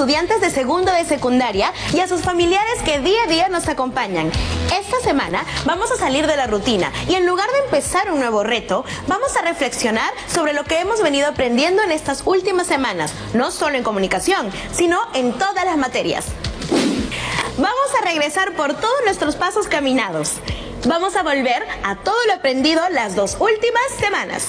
estudiantes de segundo de secundaria y a sus familiares que día a día nos acompañan. Esta semana vamos a salir de la rutina y en lugar de empezar un nuevo reto, vamos a reflexionar sobre lo que hemos venido aprendiendo en estas últimas semanas, no solo en comunicación, sino en todas las materias. Vamos a regresar por todos nuestros pasos caminados. Vamos a volver a todo lo aprendido las 2 últimas semanas.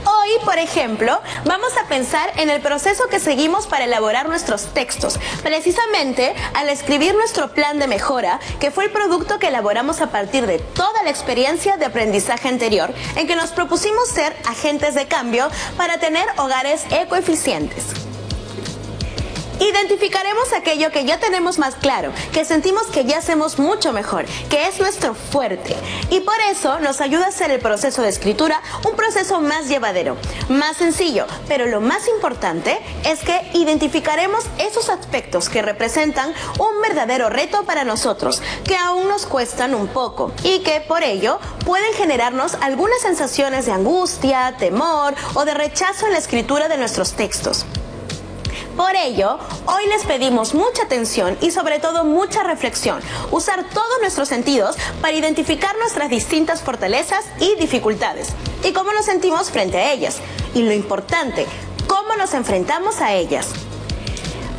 Hoy, por ejemplo, vamos a pensar en el proceso que seguimos para elaborar nuestros textos, precisamente al escribir nuestro plan de mejora, que fue el producto que elaboramos a partir de toda la experiencia de aprendizaje anterior, en que nos propusimos ser agentes de cambio para tener hogares ecoeficientes. Identificaremos aquello que ya tenemos más claro, que sentimos que ya hacemos mucho mejor, que es nuestro fuerte. Y por eso nos ayuda a hacer el proceso de escritura un proceso más llevadero, más sencillo. Pero lo más importante es que identificaremos esos aspectos que representan un verdadero reto para nosotros, que aún nos cuestan un poco y que por ello pueden generarnos algunas sensaciones de angustia, temor o de rechazo en la escritura de nuestros textos. Por ello, hoy les pedimos mucha atención y sobre todo mucha reflexión, usar todos nuestros sentidos para identificar nuestras distintas fortalezas y dificultades y cómo nos sentimos frente a ellas. Y lo importante, cómo nos enfrentamos a ellas.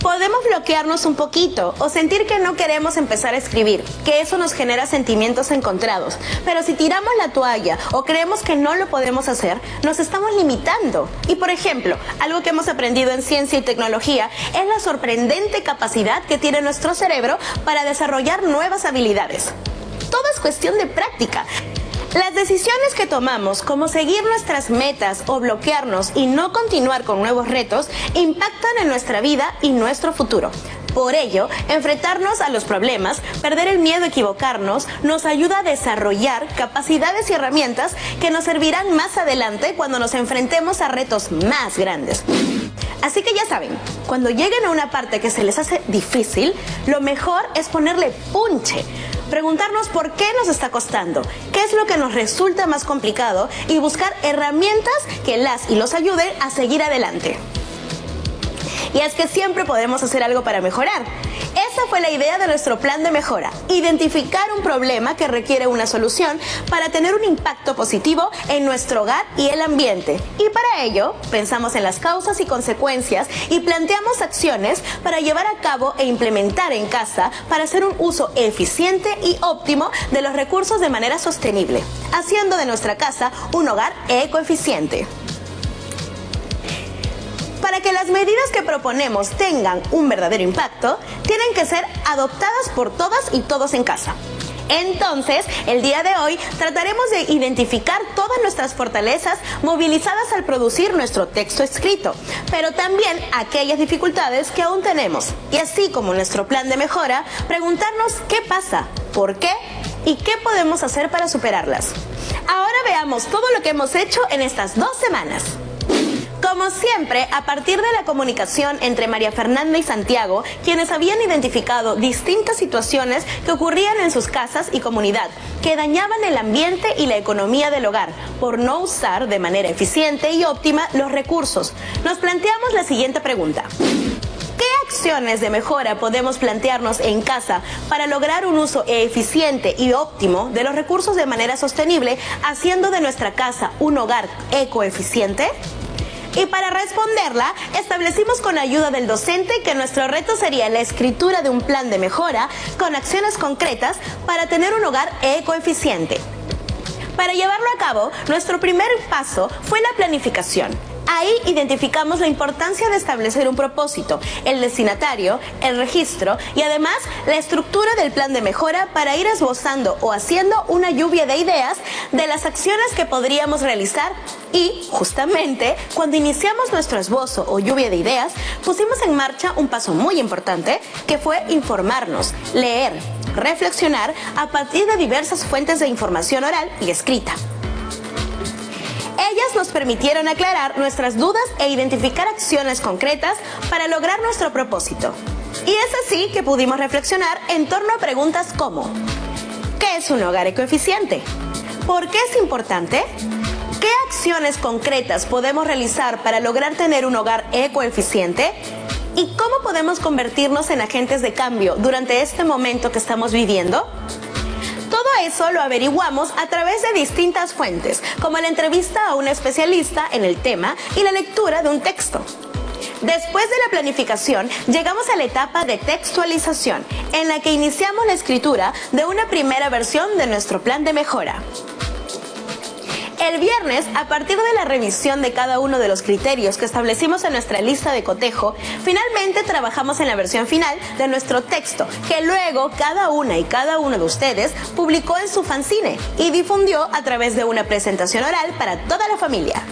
Podemos bloquearnos un poquito o sentir que no queremos empezar a escribir, que eso nos genera sentimientos encontrados. Pero si tiramos la toalla o creemos que no lo podemos hacer, nos estamos limitando. Y por ejemplo, algo que hemos aprendido en ciencia y tecnología es la sorprendente capacidad que tiene nuestro cerebro para desarrollar nuevas habilidades. Todo es cuestión de práctica. Las decisiones que tomamos, como seguir nuestras metas o bloquearnos y no continuar con nuevos retos, impactan en nuestra vida y nuestro futuro. Por ello, enfrentarnos a los problemas, perder el miedo a equivocarnos, nos ayuda a desarrollar capacidades y herramientas que nos servirán más adelante cuando nos enfrentemos a retos más grandes. Así que ya saben, cuando lleguen a una parte que se les hace difícil, lo mejor es ponerle punche. Preguntarnos por qué nos está costando, qué es lo que nos resulta más complicado y buscar herramientas que las y los ayuden a seguir adelante. Y es que siempre podemos hacer algo para mejorar. Esa fue la idea de nuestro plan de mejora, identificar un problema que requiere una solución para tener un impacto positivo en nuestro hogar y el ambiente. Y para ello, pensamos en las causas y consecuencias y planteamos acciones para llevar a cabo e implementar en casa para hacer un uso eficiente y óptimo de los recursos de manera sostenible, haciendo de nuestra casa un hogar ecoeficiente. Para que las medidas que proponemos tengan un verdadero impacto, tienen que ser adoptadas por todas y todos en casa. Entonces, el día de hoy trataremos de identificar todas nuestras fortalezas movilizadas al producir nuestro texto escrito, pero también aquellas dificultades que aún tenemos. Y así como nuestro plan de mejora, preguntarnos qué pasa, por qué y qué podemos hacer para superarlas. Ahora veamos todo lo que hemos hecho en estas 2 semanas. Como siempre, a partir de la comunicación entre María Fernanda y Santiago, quienes habían identificado distintas situaciones que ocurrían en sus casas y comunidad, que dañaban el ambiente y la economía del hogar, por no usar de manera eficiente y óptima los recursos, nos planteamos la siguiente pregunta. ¿Qué acciones de mejora podemos plantearnos en casa para lograr un uso eficiente y óptimo de los recursos de manera sostenible, haciendo de nuestra casa un hogar ecoeficiente? Y para responderla, establecimos con ayuda del docente que nuestro reto sería la escritura de un plan de mejora con acciones concretas para tener un hogar ecoeficiente. Para llevarlo a cabo, nuestro primer paso fue la planificación. Ahí identificamos la importancia de establecer un propósito, el destinatario, el registro y además la estructura del plan de mejora para ir esbozando o haciendo una lluvia de ideas de las acciones que podríamos realizar. Y, justamente, cuando iniciamos nuestro esbozo o lluvia de ideas, pusimos en marcha un paso muy importante que fue informarnos, leer, reflexionar a partir de diversas fuentes de información oral y escrita. Ellas nos permitieron aclarar nuestras dudas e identificar acciones concretas para lograr nuestro propósito. Y es así que pudimos reflexionar en torno a preguntas como: ¿qué es un hogar ecoeficiente? ¿Por qué es importante? ¿Qué acciones concretas podemos realizar para lograr tener un hogar ecoeficiente? ¿Y cómo podemos convertirnos en agentes de cambio durante este momento que estamos viviendo? Todo eso lo averiguamos a través de distintas fuentes, como la entrevista a un especialista en el tema y la lectura de un texto. Después de la planificación, llegamos a la etapa de textualización, en la que iniciamos la escritura de una primera versión de nuestro plan de mejora. El viernes, a partir de la revisión de cada uno de los criterios que establecimos en nuestra lista de cotejo, finalmente trabajamos en la versión final de nuestro texto, que luego cada una y cada uno de ustedes publicó en su fanzine y difundió a través de una presentación oral para toda la familia.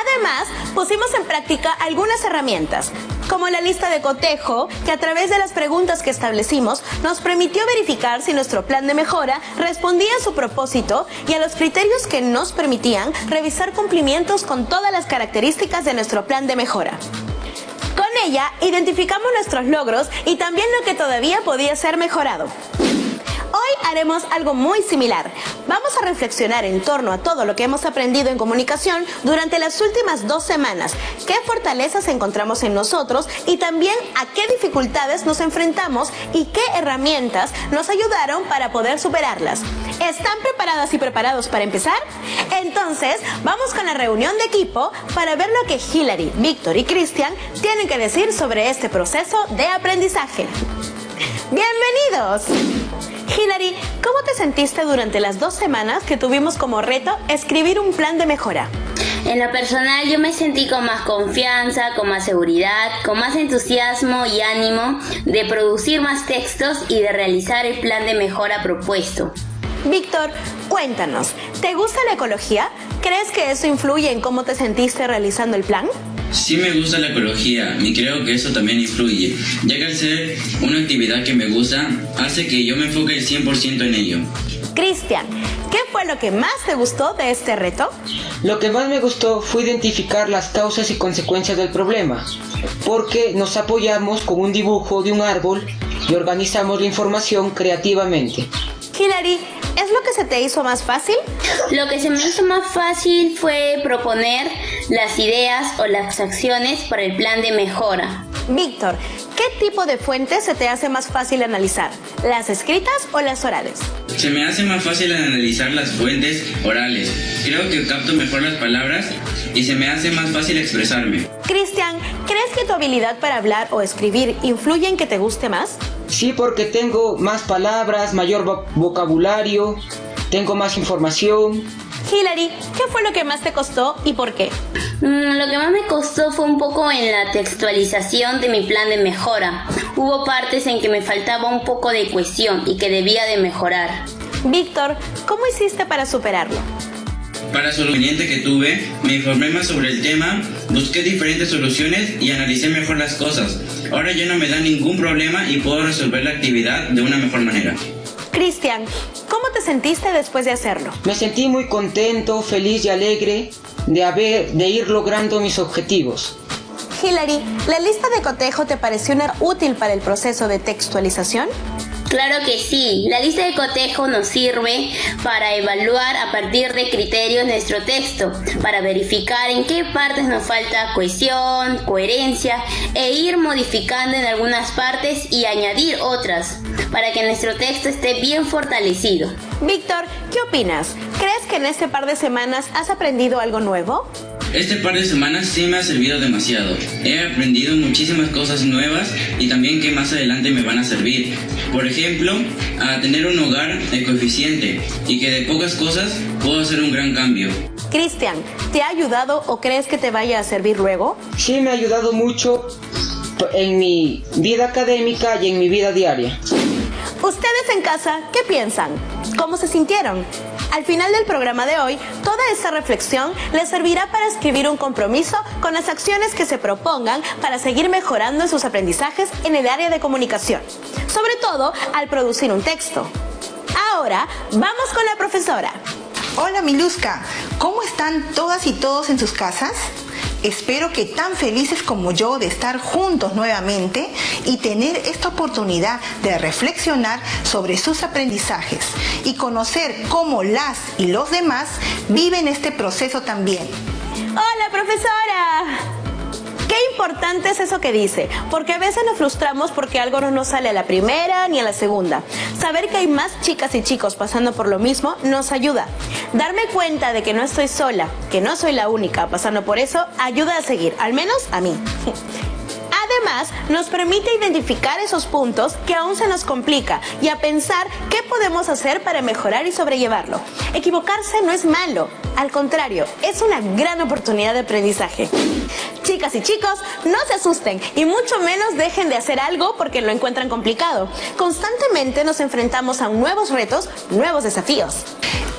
Además, pusimos en práctica algunas herramientas, como la lista de cotejo, que a través de las preguntas que establecimos nos permitió verificar si nuestro plan de mejora respondía a su propósito y a los criterios que nos permitían revisar cumplimientos con todas las características de nuestro plan de mejora. Con ella, identificamos nuestros logros y también lo que todavía podía ser mejorado. Hoy haremos algo muy similar. Vamos a reflexionar en torno a todo lo que hemos aprendido en comunicación durante las últimas 2 semanas, qué fortalezas encontramos en nosotros y también a qué dificultades nos enfrentamos y qué herramientas nos ayudaron para poder superarlas. ¿Están preparadas y preparados para empezar? Entonces, vamos con la reunión de equipo para ver lo que Hilary, Víctor y Cristian tienen que decir sobre este proceso de aprendizaje. ¡Bienvenidos! Hilary, ¿cómo te sentiste durante las 2 semanas que tuvimos como reto escribir un plan de mejora? En lo personal yo me sentí con más confianza, con más seguridad, con más entusiasmo y ánimo de producir más textos y de realizar el plan de mejora propuesto. Víctor, cuéntanos, ¿te gusta la ecología? ¿Crees que eso influye en cómo te sentiste realizando el plan? Sí me gusta la ecología y creo que eso también influye, ya que al ser una actividad que me gusta, hace que yo me enfoque el 100% en ello. Cristian, ¿qué fue lo que más te gustó de este reto? Lo que más me gustó fue identificar las causas y consecuencias del problema, porque nos apoyamos con un dibujo de un árbol y organizamos la información creativamente. Hilary, ¿es lo que se te hizo más fácil? Lo que se me hizo más fácil fue proponer las ideas o las acciones para el plan de mejora. Víctor, ¿qué tipo de fuentes se te hace más fácil analizar? ¿Las escritas o las orales? Se me hace más fácil analizar las fuentes orales. Creo que capto mejor las palabras y se me hace más fácil expresarme. Cristian, ¿crees que tu habilidad para hablar o escribir influye en que te guste más? Sí, porque tengo más palabras, mayor vocabulario, tengo más información. Hilary, ¿qué fue lo que más te costó y por qué? Lo que más me costó fue un poco en la textualización de mi plan de mejora. Hubo partes en que me faltaba un poco de cohesión y que debía de mejorar. Víctor, ¿cómo hiciste para superarlo? Para el inconveniente que tuve, me informé más sobre el tema, busqué diferentes soluciones y analicé mejor las cosas. Ahora ya no me da ningún problema y puedo resolver la actividad de una mejor manera. Cristian, ¿cómo te sentiste después de hacerlo? Me sentí muy contento, feliz y alegre de ir logrando mis objetivos. Hilary, ¿la lista de cotejo te pareció útil para el proceso de textualización? Claro que sí, la lista de cotejo nos sirve para evaluar a partir de criterios nuestro texto, para verificar en qué partes nos falta cohesión, coherencia e ir modificando en algunas partes y añadir otras, para que nuestro texto esté bien fortalecido. Víctor, ¿qué opinas? ¿Crees que en este par de semanas has aprendido algo nuevo? Este par de semanas sí me ha servido demasiado. He aprendido muchísimas cosas nuevas y también que más adelante me van a servir. Por ejemplo, a tener un hogar ecoeficiente y que de pocas cosas puedo hacer un gran cambio. Cristian, ¿te ha ayudado o crees que te vaya a servir luego? Sí, me ha ayudado mucho en mi vida académica y en mi vida diaria. Ustedes en casa, ¿qué piensan? ¿Cómo se sintieron? Al final del programa de hoy, toda esta reflexión les servirá para escribir un compromiso con las acciones que se propongan para seguir mejorando en sus aprendizajes en el área de comunicación, sobre todo al producir un texto. Ahora, vamos con la profesora. Hola Miluska, ¿cómo están todas y todos en sus casas? Espero que tan felices como yo de estar juntos nuevamente y tener esta oportunidad de reflexionar sobre sus aprendizajes y conocer cómo las y los demás viven este proceso también. ¡Hola, profesora! Qué importante es eso que dice, porque a veces nos frustramos porque algo no nos sale a la primera ni a la segunda. Saber que hay más chicas y chicos pasando por lo mismo nos ayuda. Darme cuenta de que no estoy sola, que no soy la única pasando por eso, ayuda a seguir, al menos a mí. Además, nos permite identificar esos puntos que aún se nos complica y a pensar qué podemos hacer para mejorar y sobrellevarlo. Equivocarse no es malo, al contrario, es una gran oportunidad de aprendizaje. Chicas y chicos, no se asusten y mucho menos dejen de hacer algo porque lo encuentran complicado. Constantemente nos enfrentamos a nuevos retos, nuevos desafíos.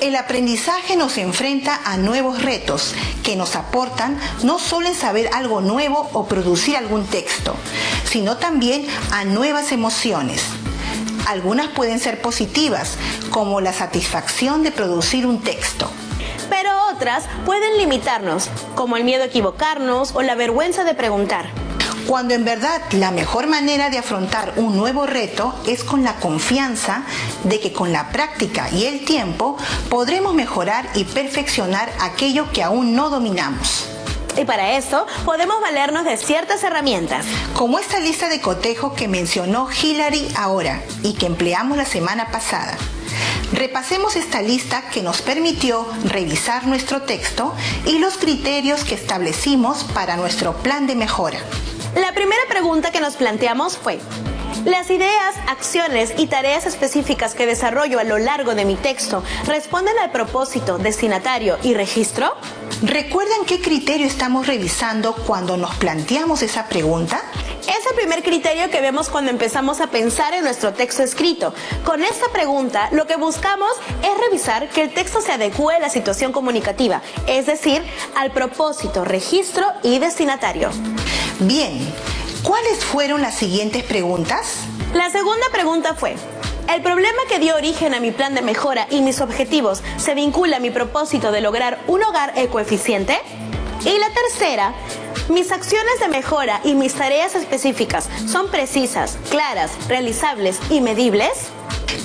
El aprendizaje nos enfrenta a nuevos retos que nos aportan no solo en saber algo nuevo o producir algún texto, sino también a nuevas emociones. Algunas pueden ser positivas, como la satisfacción de producir un texto. Pero otras pueden limitarnos, como el miedo a equivocarnos o la vergüenza de preguntar. Cuando en verdad la mejor manera de afrontar un nuevo reto es con la confianza de que con la práctica y el tiempo podremos mejorar y perfeccionar aquello que aún no dominamos. Y para eso podemos valernos de ciertas herramientas. Como esta lista de cotejo que mencionó Hilary ahora y que empleamos la semana pasada. Repasemos esta lista que nos permitió revisar nuestro texto y los criterios que establecimos para nuestro plan de mejora. La primera pregunta que nos planteamos fue: ¿las ideas, acciones y tareas específicas que desarrollo a lo largo de mi texto responden al propósito, destinatario y registro? ¿Recuerdan qué criterio estamos revisando cuando nos planteamos esa pregunta? Es el primer criterio que vemos cuando empezamos a pensar en nuestro texto escrito. Con esta pregunta, lo que buscamos es revisar que el texto se adecue a la situación comunicativa, es decir, al propósito, registro y destinatario. Bien, ¿cuáles fueron las siguientes preguntas? La segunda pregunta fue: ¿el problema que dio origen a mi plan de mejora y mis objetivos se vincula a mi propósito de lograr un hogar ecoeficiente? Y la tercera: ¿mis acciones de mejora y mis tareas específicas son precisas, claras, realizables y medibles?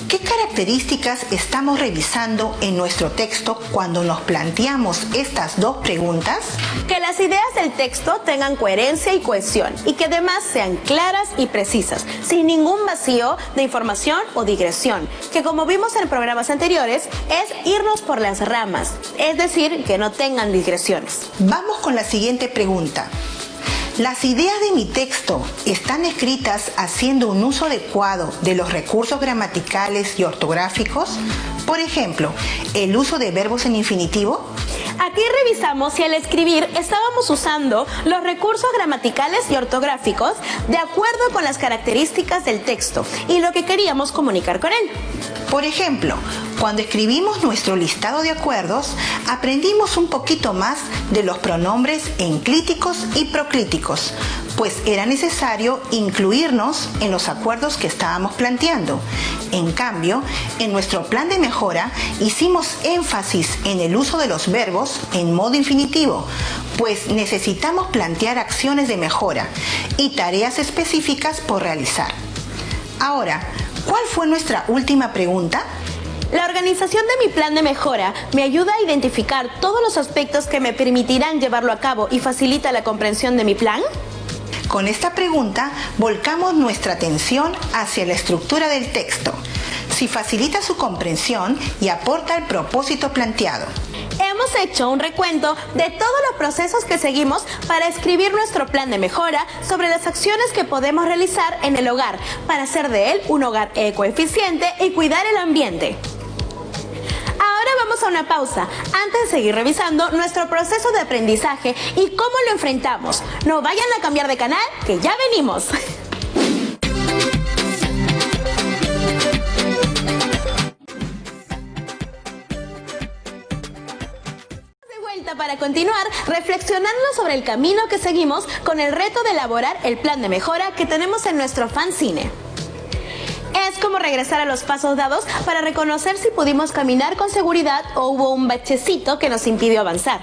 ¿Qué características estamos revisando en nuestro texto cuando nos planteamos estas dos preguntas? Que las ideas del texto tengan coherencia y cohesión y que además sean claras y precisas, sin ningún vacío de información o digresión, que como vimos en programas anteriores es irnos por las ramas, es decir, que no tengan digresiones. Vamos con la siguiente pregunta. ¿Las ideas de mi texto están escritas haciendo un uso adecuado de los recursos gramaticales y ortográficos? Por ejemplo, el uso de verbos en infinitivo. Aquí revisamos si al escribir estábamos usando los recursos gramaticales y ortográficos de acuerdo con las características del texto y lo que queríamos comunicar con él. Por ejemplo, cuando escribimos nuestro listado de acuerdos, aprendimos un poquito más de los pronombres enclíticos y proclíticos, pues era necesario incluirnos en los acuerdos que estábamos planteando. En cambio, en nuestro plan de mejora hicimos énfasis en el uso de los verbos en modo infinitivo, pues necesitamos plantear acciones de mejora y tareas específicas por realizar. Ahora, ¿cuál fue nuestra última pregunta? La organización de mi plan de mejora me ayuda a identificar todos los aspectos que me permitirán llevarlo a cabo y facilita la comprensión de mi plan. Con esta pregunta volcamos nuestra atención hacia la estructura del texto, si facilita su comprensión y aporta el propósito planteado. Hemos hecho un recuento de todos los procesos que seguimos para escribir nuestro plan de mejora sobre las acciones que podemos realizar en el hogar para hacer de él un hogar ecoeficiente y cuidar el ambiente. Ahora vamos a una pausa antes de seguir revisando nuestro proceso de aprendizaje y cómo lo enfrentamos. No vayan a cambiar de canal, que ya venimos. Para continuar reflexionando sobre el camino que seguimos con el reto de elaborar el plan de mejora que tenemos en nuestro fanzine. Es como regresar a los pasos dados para reconocer si pudimos caminar con seguridad o hubo un bachecito que nos impidió avanzar.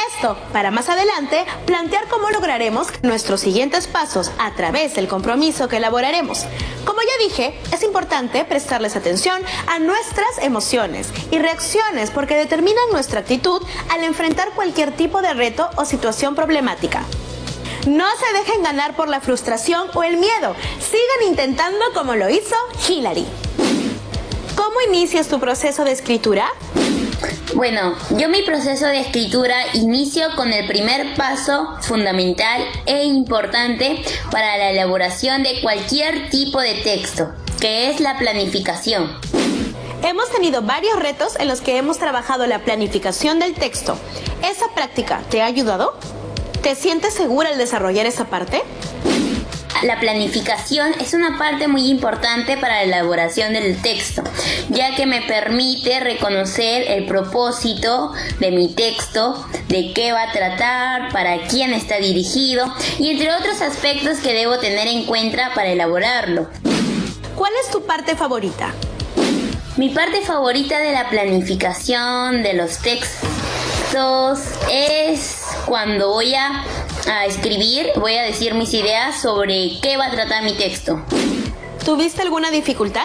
Esto, para más adelante, plantear cómo lograremos nuestros siguientes pasos a través del compromiso que elaboraremos. Como ya dije, es importante prestarles atención a nuestras emociones y reacciones porque determinan nuestra actitud al enfrentar cualquier tipo de reto o situación problemática. No se dejen ganar por la frustración o el miedo. Sigan intentando como lo hizo Hilary. ¿Cómo inicias tu proceso de escritura? Bueno, yo mi proceso de escritura inicio con el primer paso fundamental e importante para la elaboración de cualquier tipo de texto, que es la planificación. Hemos tenido varios retos en los que hemos trabajado la planificación del texto. ¿Esa práctica te ha ayudado? ¿Te sientes segura al desarrollar esa parte? La planificación es una parte muy importante para la elaboración del texto, ya que me permite reconocer el propósito de mi texto, de qué va a tratar, para quién está dirigido y entre otros aspectos que debo tener en cuenta para elaborarlo. ¿Cuál es tu parte favorita? Mi parte favorita de la planificación de los textos es cuando voy a escribir, voy a decir mis ideas sobre qué va a tratar mi texto. ¿Tuviste alguna dificultad?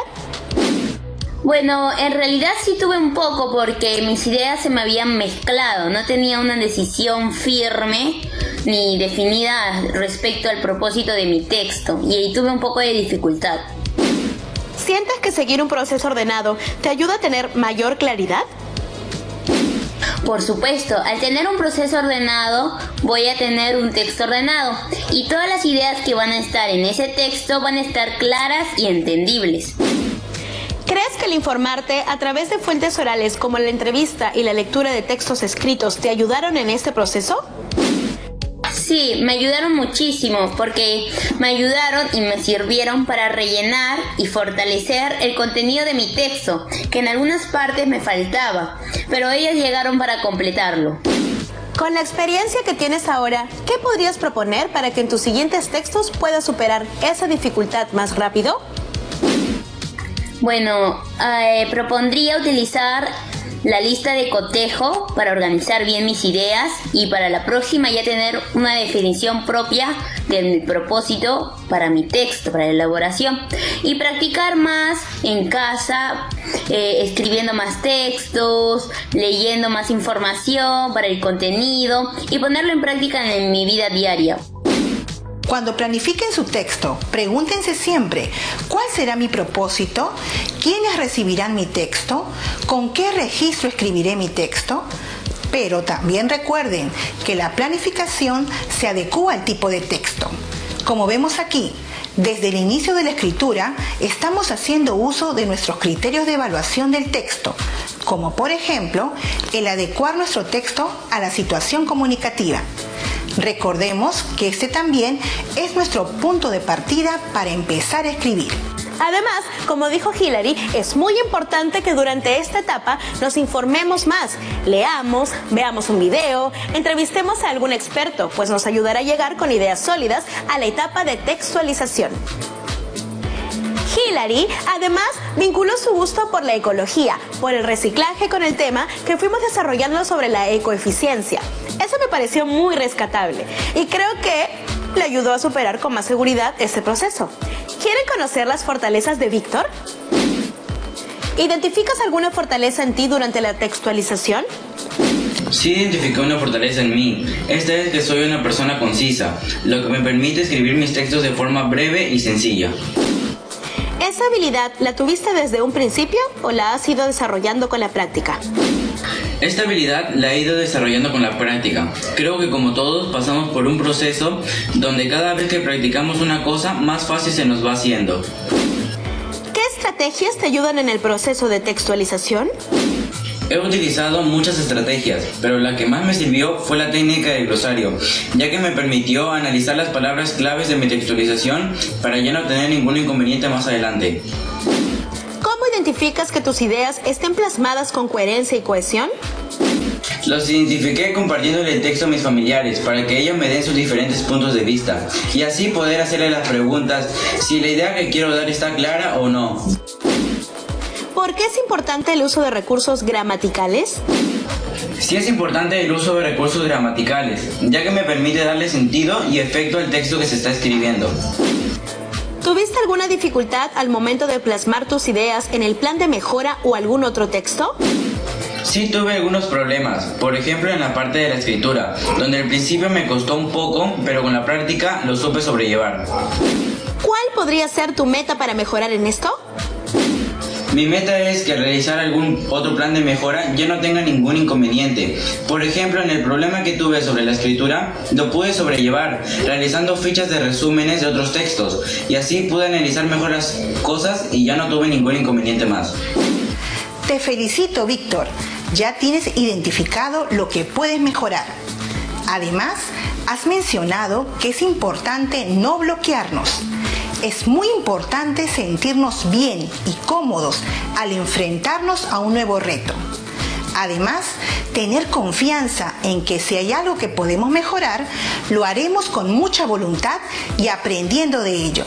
Bueno, en realidad sí tuve un poco porque mis ideas se me habían mezclado, no tenía una decisión firme ni definida respecto al propósito de mi texto y ahí tuve un poco de dificultad. ¿Sientes que seguir un proceso ordenado te ayuda a tener mayor claridad? Por supuesto, al tener un proceso ordenado, voy a tener un texto ordenado y todas las ideas que van a estar en ese texto van a estar claras y entendibles. ¿Crees que el informarte a través de fuentes orales como la entrevista y la lectura de textos escritos te ayudaron en este proceso? Sí, me ayudaron muchísimo porque me ayudaron y me sirvieron para rellenar y fortalecer el contenido de mi texto, que en algunas partes me faltaba, pero ellos llegaron para completarlo. Con la experiencia que tienes ahora, ¿qué podrías proponer para que en tus siguientes textos puedas superar esa dificultad más rápido? Bueno, propondría utilizar la lista de cotejo para organizar bien mis ideas y para la próxima ya tener una definición propia del propósito para mi texto, para la elaboración y practicar más en casa, escribiendo más textos, leyendo más información para el contenido y ponerlo en práctica en mi vida diaria. Cuando planifiquen su texto, pregúntense siempre, ¿cuál será mi propósito? ¿Quiénes recibirán mi texto? ¿Con qué registro escribiré mi texto? Pero también recuerden que la planificación se adecúa al tipo de texto. Como vemos aquí, desde el inicio de la escritura estamos haciendo uso de nuestros criterios de evaluación del texto, como por ejemplo, el adecuar nuestro texto a la situación comunicativa. Recordemos que este también es nuestro punto de partida para empezar a escribir. Además, como dijo Hilary, es muy importante que durante esta etapa nos informemos más, leamos, veamos un video, entrevistemos a algún experto, pues nos ayudará a llegar con ideas sólidas a la etapa de textualización. Hilary, además, vinculó su gusto por la ecología, por el reciclaje con el tema que fuimos desarrollando sobre la ecoeficiencia. Eso me pareció muy rescatable y creo que le ayudó a superar con más seguridad este proceso. ¿Quieren conocer las fortalezas de Víctor? ¿Identificas alguna fortaleza en ti durante la textualización? Sí identifiqué una fortaleza en mí. Esta es que soy una persona concisa, lo que me permite escribir mis textos de forma breve y sencilla. ¿Esa habilidad la tuviste desde un principio o la has ido desarrollando con la práctica? Esta habilidad la he ido desarrollando con la práctica. Creo que como todos pasamos por un proceso donde cada vez que practicamos una cosa más fácil se nos va haciendo. ¿Qué estrategias te ayudan en el proceso de textualización? He utilizado muchas estrategias, pero la que más me sirvió fue la técnica del glosario, ya que me permitió analizar las palabras claves de mi textualización para ya no tener ningún inconveniente más adelante. ¿Cómo identificas que tus ideas estén plasmadas con coherencia y cohesión? Los identifiqué compartiéndole el texto a mis familiares para que ellos me den sus diferentes puntos de vista y así poder hacerle las preguntas si la idea que quiero dar está clara o no. ¿Por qué es importante el uso de recursos gramaticales? Sí es importante el uso de recursos gramaticales, ya que me permite darle sentido y efecto al texto que se está escribiendo. ¿Tuviste alguna dificultad al momento de plasmar tus ideas en el plan de mejora o algún otro texto? Sí tuve algunos problemas, por ejemplo en la parte de la escritura, donde al principio me costó un poco, pero con la práctica lo supe sobrellevar. ¿Cuál podría ser tu meta para mejorar en esto? Mi meta es que al realizar algún otro plan de mejora ya no tenga ningún inconveniente. Por ejemplo, en el problema que tuve sobre la escritura, lo pude sobrellevar realizando fichas de resúmenes de otros textos, y así pude analizar mejor las cosas y ya no tuve ningún inconveniente más. Te felicito, Víctor. Ya tienes identificado lo que puedes mejorar. Además, has mencionado que es importante no bloquearnos. Es muy importante sentirnos bien y cómodos al enfrentarnos a un nuevo reto. Además, tener confianza en que si hay algo que podemos mejorar, lo haremos con mucha voluntad y aprendiendo de ello.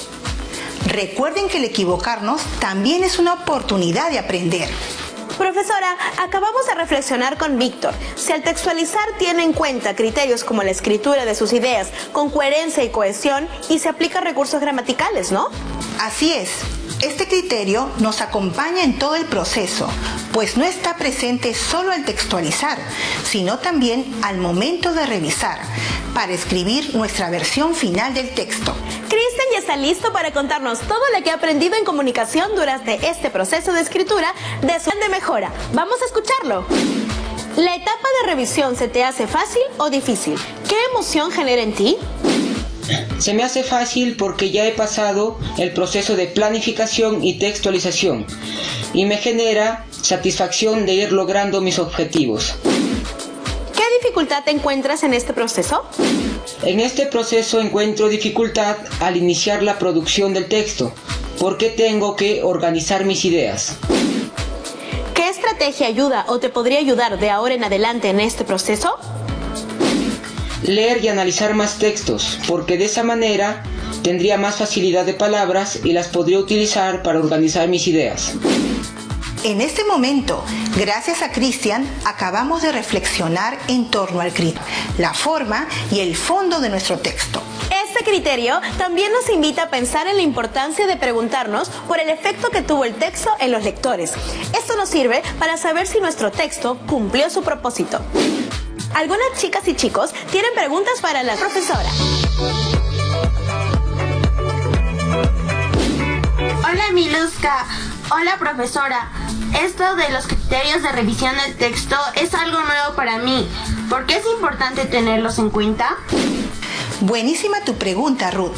Recuerden que el equivocarnos también es una oportunidad de aprender. Profesora, acabamos de reflexionar con Víctor. Si al textualizar tiene en cuenta criterios como la escritura de sus ideas con coherencia y cohesión y se aplica recursos gramaticales, ¿no? Así es. Este criterio nos acompaña en todo el proceso, pues no está presente solo al textualizar, sino también al momento de revisar, para escribir nuestra versión final del texto. Cristian ya está listo para contarnos todo lo que ha aprendido en comunicación durante este proceso de escritura de su plan de mejora. Vamos a escucharlo. ¿La etapa de revisión se te hace fácil o difícil? ¿Qué emoción genera en ti? Se me hace fácil porque ya he pasado el proceso de planificación y textualización y me genera satisfacción de ir logrando mis objetivos. ¿Qué dificultad te encuentras en este proceso? En este proceso encuentro dificultad al iniciar la producción del texto, porque tengo que organizar mis ideas. ¿Qué estrategia ayuda o te podría ayudar de ahora en adelante en este proceso? Leer y analizar más textos, porque de esa manera tendría más facilidad de palabras y las podría utilizar para organizar mis ideas. En este momento, gracias a Cristian, acabamos de reflexionar en torno al criterio, la forma y el fondo de nuestro texto. Este criterio también nos invita a pensar en la importancia de preguntarnos por el efecto que tuvo el texto en los lectores. Esto nos sirve para saber si nuestro texto cumplió su propósito. Algunas chicas y chicos tienen preguntas para la profesora. Hola Miluska, hola profesora. Esto de los criterios de revisión del texto es algo nuevo para mí. ¿Por qué es importante tenerlos en cuenta? Buenísima tu pregunta, Ruth.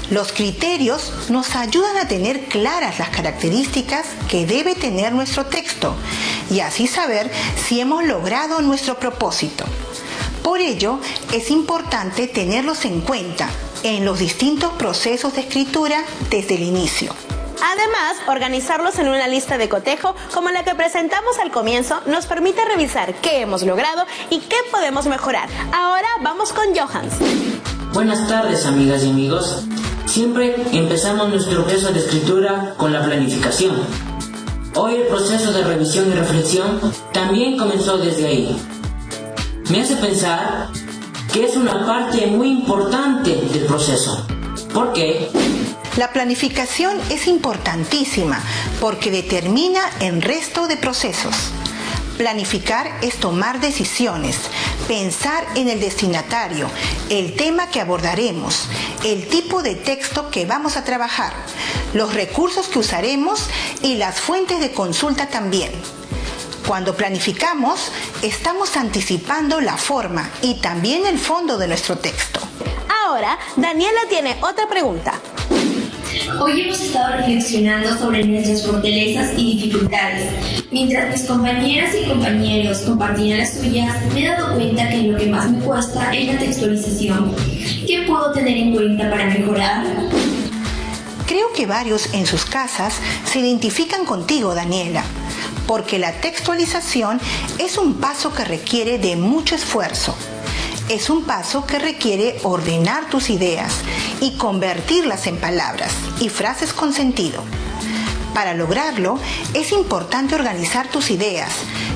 Los criterios nos ayudan a tener claras las características que debe tener nuestro texto y así saber si hemos logrado nuestro propósito. Por ello, es importante tenerlos en cuenta en los distintos procesos de escritura desde el inicio. Además, organizarlos en una lista de cotejo como la que presentamos al comienzo nos permite revisar qué hemos logrado y qué podemos mejorar. Ahora vamos con Johans. Buenas tardes, amigas y amigos. Siempre empezamos nuestro proceso de escritura con la planificación. Hoy el proceso de revisión y reflexión también comenzó desde ahí. Me hace pensar que es una parte muy importante del proceso. ¿Por qué? La planificación es importantísima porque determina el resto de procesos. Planificar es tomar decisiones, pensar en el destinatario, el tema que abordaremos, el tipo de texto que vamos a trabajar, los recursos que usaremos y las fuentes de consulta también. Cuando planificamos, estamos anticipando la forma y también el fondo de nuestro texto. Ahora, Daniela tiene otra pregunta. Hoy hemos estado reflexionando sobre nuestras fortalezas y dificultades. Mientras mis compañeras y compañeros compartían las suyas, me he dado cuenta que lo que más me cuesta es la textualización. ¿Qué puedo tener en cuenta para mejorar? Creo que varios en sus casas se identifican contigo, Daniela, porque la textualización es un paso que requiere de mucho esfuerzo. Es un paso que requiere ordenar tus ideas y convertirlas en palabras y frases con sentido. Para lograrlo, es importante organizar tus ideas,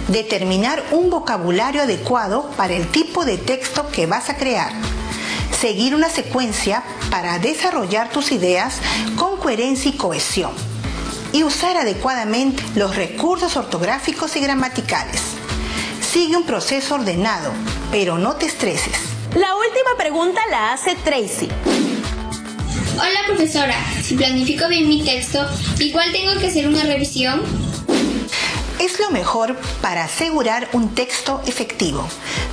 determinar un vocabulario adecuado para el tipo de texto que vas a crear, seguir una secuencia para desarrollar tus ideas con coherencia y cohesión, y usar adecuadamente los recursos ortográficos y gramaticales. Sigue un proceso ordenado, pero no te estreses. La última pregunta la hace Tracy. Hola profesora, si planifico bien mi texto, ¿igual tengo que hacer una revisión? Es lo mejor para asegurar un texto efectivo,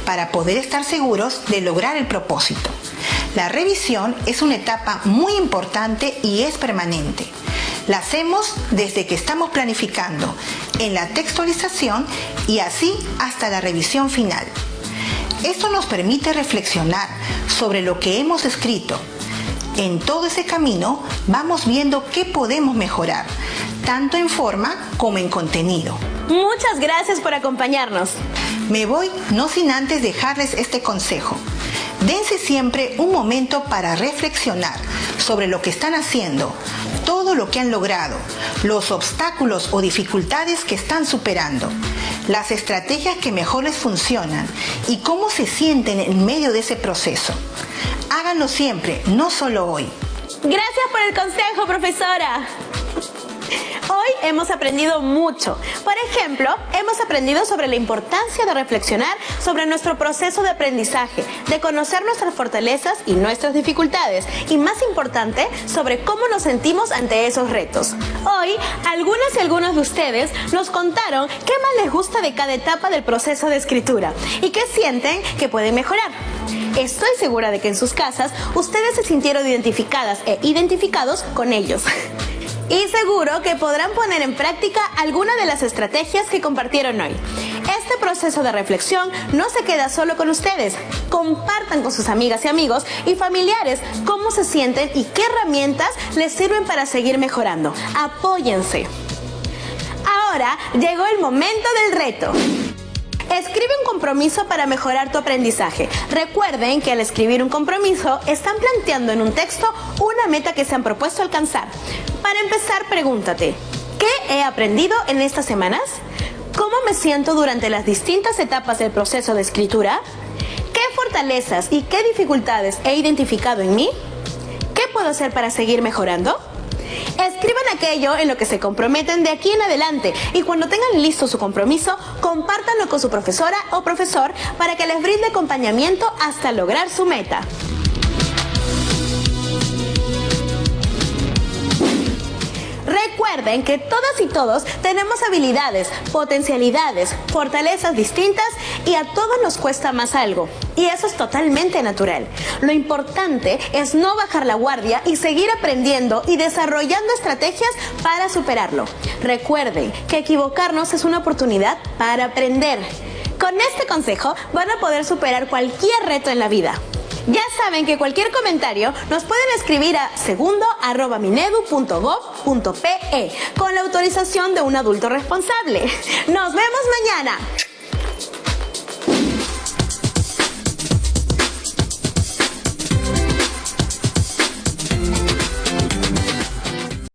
para poder estar seguros de lograr el propósito. La revisión es una etapa muy importante y es permanente. La hacemos desde que estamos planificando, en la textualización y así hasta la revisión final. Esto nos permite reflexionar sobre lo que hemos escrito. En todo ese camino vamos viendo qué podemos mejorar, tanto en forma como en contenido. Muchas gracias por acompañarnos. Me voy no sin antes dejarles este consejo. Dense siempre un momento para reflexionar sobre lo que están haciendo, todo lo que han logrado, los obstáculos o dificultades que están superando, las estrategias que mejor les funcionan y cómo se sienten en medio de ese proceso. Háganlo siempre, no solo hoy. Gracias por el consejo, profesora. Hoy hemos aprendido mucho. Por ejemplo, hemos aprendido sobre la importancia de reflexionar sobre nuestro proceso de aprendizaje, de conocer nuestras fortalezas y nuestras dificultades, y más importante, sobre cómo nos sentimos ante esos retos. Hoy, algunas y algunos de ustedes nos contaron qué más les gusta de cada etapa del proceso de escritura y qué sienten que pueden mejorar. Estoy segura de que en sus casas ustedes se sintieron identificadas e identificados con ellos. Y seguro que podrán poner en práctica alguna de las estrategias que compartieron hoy. Este proceso de reflexión no se queda solo con ustedes. Compartan con sus amigas y amigos y familiares cómo se sienten y qué herramientas les sirven para seguir mejorando. Apóyense. Ahora llegó el momento del reto. Escribe un compromiso para mejorar tu aprendizaje. Recuerden que al escribir un compromiso, están planteando en un texto una meta que se han propuesto alcanzar. Para empezar, pregúntate, ¿qué he aprendido en estas semanas? ¿Cómo me siento durante las distintas etapas del proceso de escritura? ¿Qué fortalezas y qué dificultades he identificado en mí? ¿Qué puedo hacer para seguir mejorando? Escriban aquello en lo que se comprometen de aquí en adelante y cuando tengan listo su compromiso, compártanlo con su profesora o profesor para que les brinde acompañamiento hasta lograr su meta. Recuerden que todas y todos tenemos habilidades, potencialidades, fortalezas distintas y a todos nos cuesta más algo. Y eso es totalmente natural. Lo importante es no bajar la guardia y seguir aprendiendo y desarrollando estrategias para superarlo. Recuerden que equivocarnos es una oportunidad para aprender. Con este consejo van a poder superar cualquier reto en la vida. Ya saben que cualquier comentario nos pueden escribir a segundo@minedu.gov.pe con la autorización de un adulto responsable. ¡Nos vemos mañana!